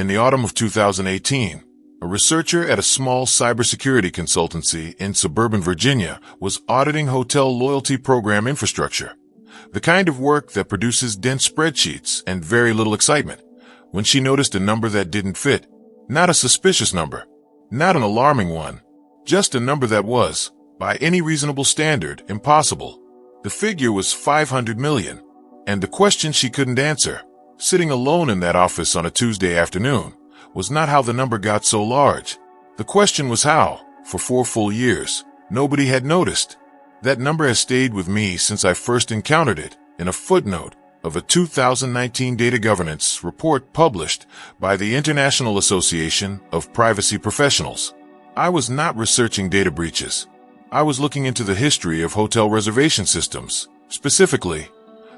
In the autumn of 2018, a researcher at a small cybersecurity consultancy in suburban Virginia was auditing hotel loyalty program infrastructure, the kind of work that produces dense spreadsheets and very little excitement, when she noticed a number that didn't fit. Not a suspicious number, not an alarming one, just a number that was, by any reasonable standard, impossible. The figure was 500 million, and the question she couldn't answer, sitting alone in that office on a Tuesday afternoon, was not how the number got so large. The question was how, for 4 full years, nobody had noticed. That number has stayed with me since I first encountered it in a footnote of a 2019 data governance report published by the International Association of Privacy Professionals. I was not researching data breaches. I was looking into the history of hotel reservation systems, specifically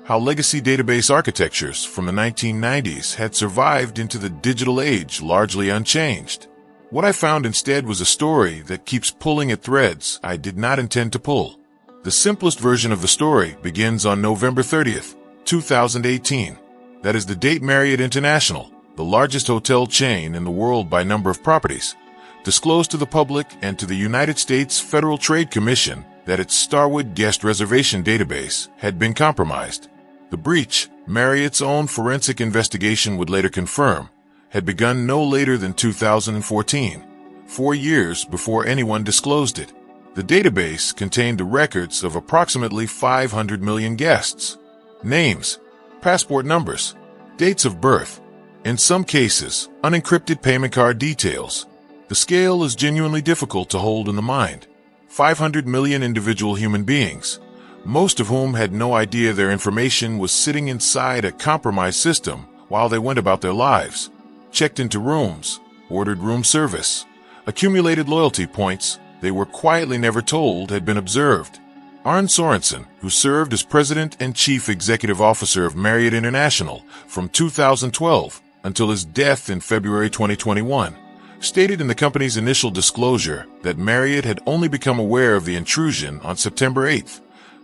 how legacy database architectures from the 1990s had survived into the digital age largely unchanged. What I found instead was a story that keeps pulling at threads I did not intend to pull. The simplest version of the story begins on November 30th, 2018. That is the date Marriott International, the largest hotel chain in the world by number of properties, disclosed to the public and to the United States Federal Trade Commission that its Starwood guest reservation database had been compromised. The breach, Marriott's own forensic investigation would later confirm, had begun no later than 2014, 4 years before anyone disclosed it. The database contained the records of approximately 500 million guests. Names, passport numbers, dates of birth, in some cases, unencrypted payment card details. The scale is genuinely difficult to hold in the mind. 500 million individual human beings, most of whom had no idea their information was sitting inside a compromised system while they went about their lives, checked into rooms, ordered room service, accumulated loyalty points they were quietly never told had been observed. Arne Sorensen, who served as president and chief executive officer of Marriott International from 2012 until his death in February 2021, stated in the company's initial disclosure that Marriott had only become aware of the intrusion on September 8,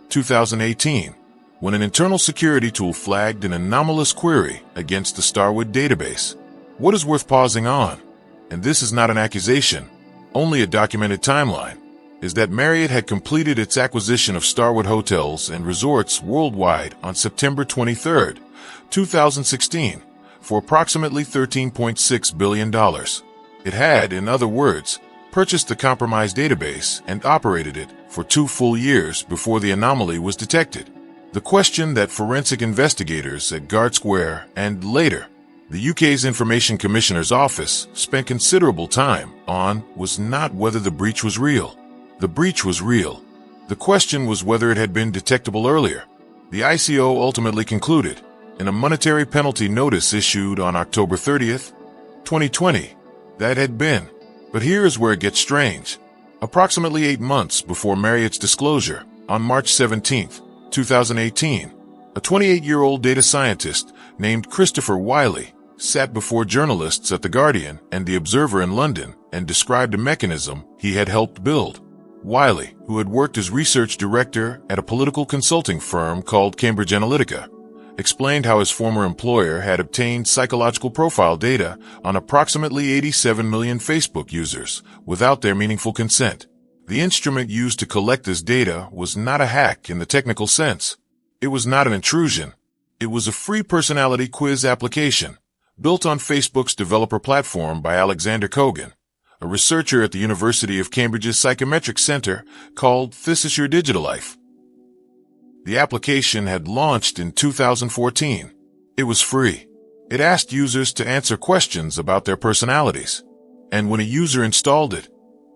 2018, when an internal security tool flagged an anomalous query against the Starwood database. What is worth pausing on, and this is not an accusation, only a documented timeline, is that Marriott had completed its acquisition of Starwood hotels and resorts worldwide on September 23, 2016, for approximately $13.6 billion. It had, in other words, purchased the compromised database and operated it for 2 full years before the anomaly was detected. The question that forensic investigators at Guard Square and later the UK's Information Commissioner's Office spent considerable time on was not whether the breach was real. The breach was real. The question was whether it had been detectable earlier. The ICO ultimately concluded, in a monetary penalty notice issued on October 30th, 2020, that had been. But here is where it gets strange. Approximately 8 months before Marriott's disclosure, on March 17, 2018, a 28-year-old data scientist named Christopher Wiley sat before journalists at The Guardian and The Observer in London and described a mechanism he had helped build. Wiley, who had worked as research director at a political consulting firm called Cambridge Analytica, explained how his former employer had obtained psychological profile data on approximately 87 million Facebook users without their meaningful consent. The instrument used to collect this data was not a hack in the technical sense. It was not an intrusion. It was a free personality quiz application built on Facebook's developer platform by Alexander Kogan, a researcher at the University of Cambridge's Psychometric Center called This Is Your Digital Life. The application had launched in 2014. It was free. It asked users to answer questions about their personalities. And when a user installed it,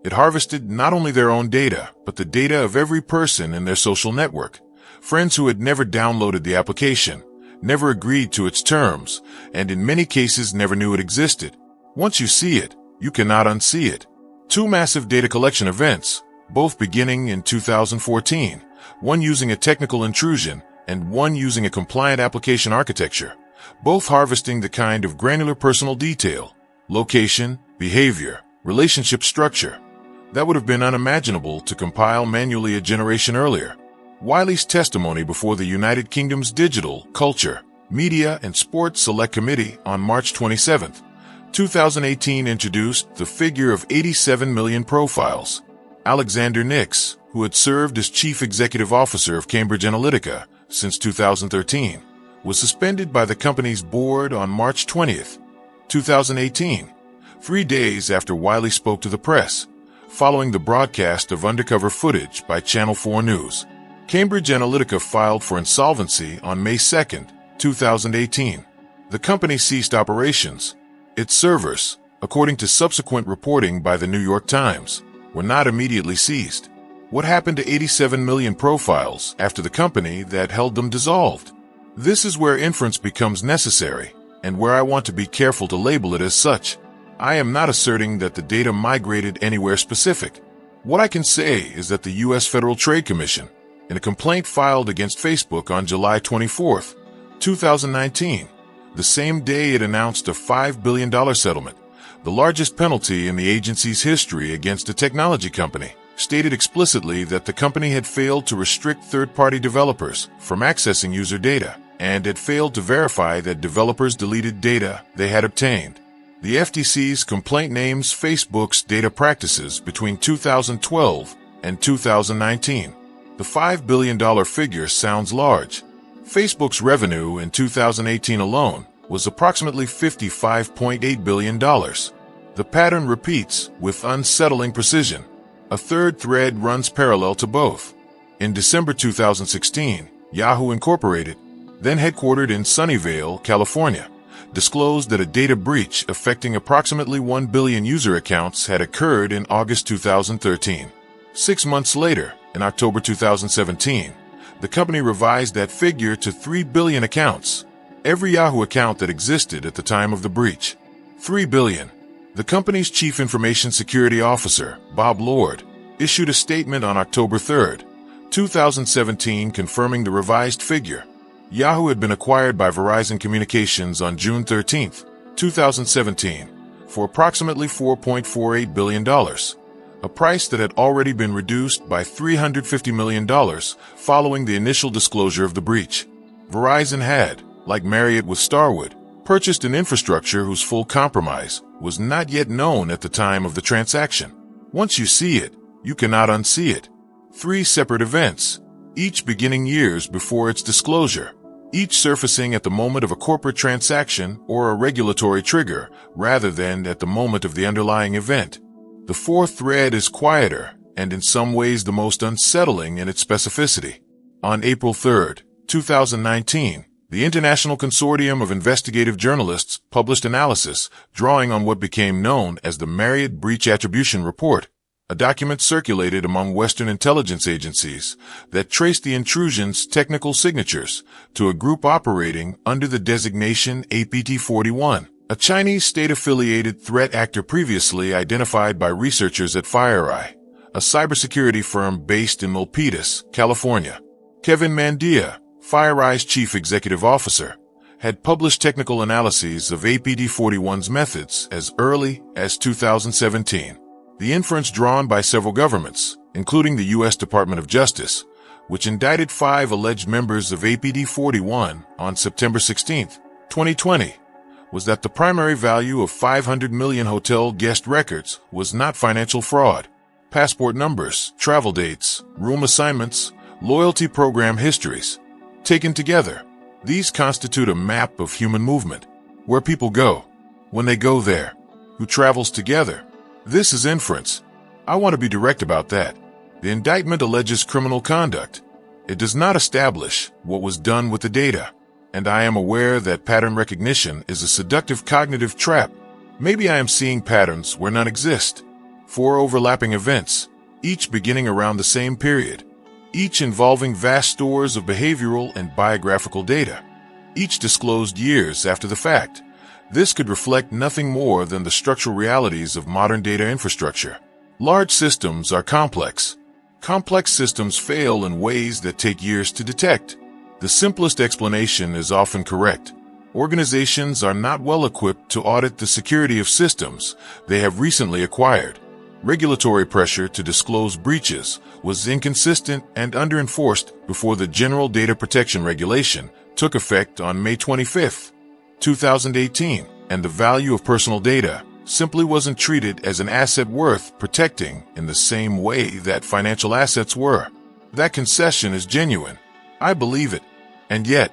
it harvested not only their own data, but the data of every person in their social network, friends who had never downloaded the application, never agreed to its terms, and in many cases never knew it existed. Once you see it, you cannot unsee it. 2 massive data collection events, both beginning in 2014, one using a technical intrusion and one using a compliant application architecture, both harvesting the kind of granular personal detail, location, behavior, relationship structure, that would have been unimaginable to compile manually a generation earlier. Wiley's testimony before the United Kingdom's Digital, Culture, Media and Sport Select Committee on March 27, 2018 introduced the figure of 87 million profiles. Alexander Nix, who had served as chief executive officer of Cambridge Analytica since 2013, was suspended by the company's board on March 20th, 2018, 3 days after Wiley spoke to the press, following the broadcast of undercover footage by Channel 4 News. Cambridge Analytica filed for insolvency on May 2nd, 2018. The company ceased operations. Its servers, according to subsequent reporting by the New York Times, were not immediately seized. What happened to 87 million profiles after the company that held them dissolved? This is where inference becomes necessary, and where I want to be careful to label it as such. I am not asserting that the data migrated anywhere specific. What I can say is that the U.S. Federal Trade Commission, in a complaint filed against Facebook on July 24, 2019, the same day it announced a $5 billion settlement, the largest penalty in the agency's history against a technology company, stated explicitly that the company had failed to restrict third-party developers from accessing user data and had failed to verify that developers deleted data they had obtained. The FTC's complaint names Facebook's data practices between 2012 and 2019. The $5 billion figure sounds large. Facebook's revenue in 2018 alone was approximately $55.8 billion. The pattern repeats with unsettling precision. A third thread runs parallel to both. In December 2016, Yahoo Incorporated, then headquartered in Sunnyvale, California, disclosed that a data breach affecting approximately 1 billion user accounts had occurred in August 2013. 6 months later, in October 2017, the company revised that figure to 3 billion accounts, every Yahoo account that existed at the time of the breach. 3 billion. The company's chief information security officer, Bob Lord, issued a statement on October 3, 2017, confirming the revised figure. Yahoo had been acquired by Verizon Communications on June 13, 2017, for approximately $4.48 billion, a price that had already been reduced by $350 million following the initial disclosure of the breach. Verizon had, like Marriott with Starwood, purchased an infrastructure whose full compromise was not yet known at the time of the transaction. Once you see it, you cannot unsee it. 3 separate events, each beginning years before its disclosure, each surfacing at the moment of a corporate transaction or a regulatory trigger rather than at the moment of the underlying event. The fourth thread is quieter and in some ways the most unsettling in its specificity. On April 3, 2019, the International Consortium of Investigative Journalists published analysis drawing on what became known as the Marriott Breach Attribution Report, a document circulated among Western intelligence agencies that traced the intrusion's technical signatures to a group operating under the designation APT41, a Chinese state-affiliated threat actor previously identified by researchers at FireEye, a cybersecurity firm based in Milpitas, California. Kevin Mandia, FireEye's chief executive officer, had published technical analyses of APT41's methods as early as 2017. The inference drawn by several governments, including the U.S. Department of Justice, which indicted 5 alleged members of APT41 on September 16, 2020, was that the primary value of 500 million hotel guest records was not financial fraud. Passport numbers, travel dates, room assignments, loyalty program histories. Taken together, these constitute a map of human movement, where people go, when they go there, who travels together. This is inference. I want to be direct about that. The indictment alleges criminal conduct. It does not establish what was done with the data, and I am aware that pattern recognition is a seductive cognitive trap. Maybe I am seeing patterns where none exist. 4 overlapping events, each beginning around the same period, each involving vast stores of behavioral and biographical data, each disclosed years after the fact. This could reflect nothing more than the structural realities of modern data infrastructure. Large systems are complex. Complex systems fail in ways that take years to detect. The simplest explanation is often correct. Organizations are not well equipped to audit the security of systems they have recently acquired. Regulatory pressure to disclose breaches was inconsistent and underenforced before the General Data Protection Regulation took effect on May 25, 2018. and the value of personal data simply wasn't treated as an asset worth protecting in the same way that financial assets were. That concession is genuine. I believe it. And yet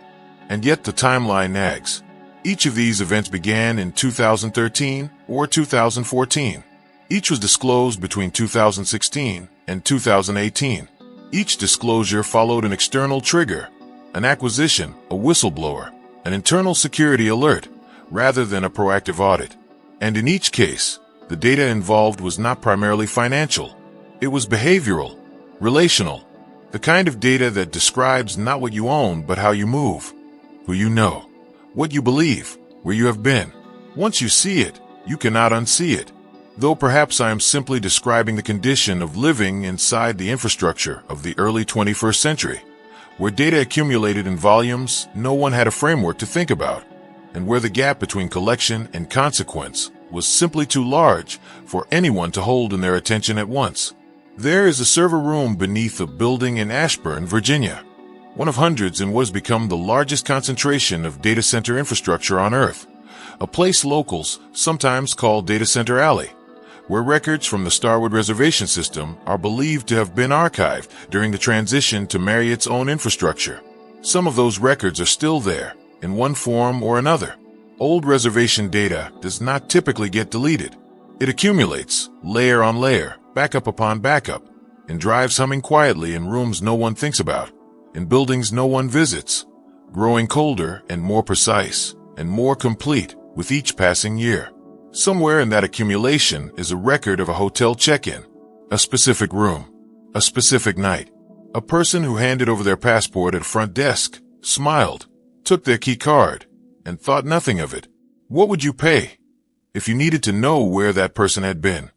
the timeline nags. Each of these events began in 2013 or 2014. Each was disclosed between 2016 and 2018. Each disclosure followed an external trigger, an acquisition, a whistleblower, an internal security alert, rather than a proactive audit. And in each case, the data involved was not primarily financial. It was behavioral, relational, the kind of data that describes not what you own but how you move, who you know, what you believe, where you have been. Once you see it, you cannot unsee it. Though perhaps I am simply describing the condition of living inside the infrastructure of the early 21st century, where data accumulated in volumes no one had a framework to think about, and where the gap between collection and consequence was simply too large for anyone to hold in their attention at once. There is a server room beneath a building in Ashburn, Virginia, one of hundreds in what has become the largest concentration of data center infrastructure on Earth, a place locals sometimes call Data Center Alley, where records from the Starwood reservation system are believed to have been archived during the transition to Marriott's own infrastructure. Some of those records are still there, in one form or another. Old reservation data does not typically get deleted. It accumulates, layer on layer, backup upon backup, and drives humming quietly in rooms no one thinks about, in buildings no one visits, growing colder and more precise, and more complete with each passing year. Somewhere in that accumulation is a record of a hotel check-in, a specific room, a specific night, a person who handed over their passport at front desk, smiled, took their key card, and thought nothing of it. What would you pay if you needed to know where that person had been?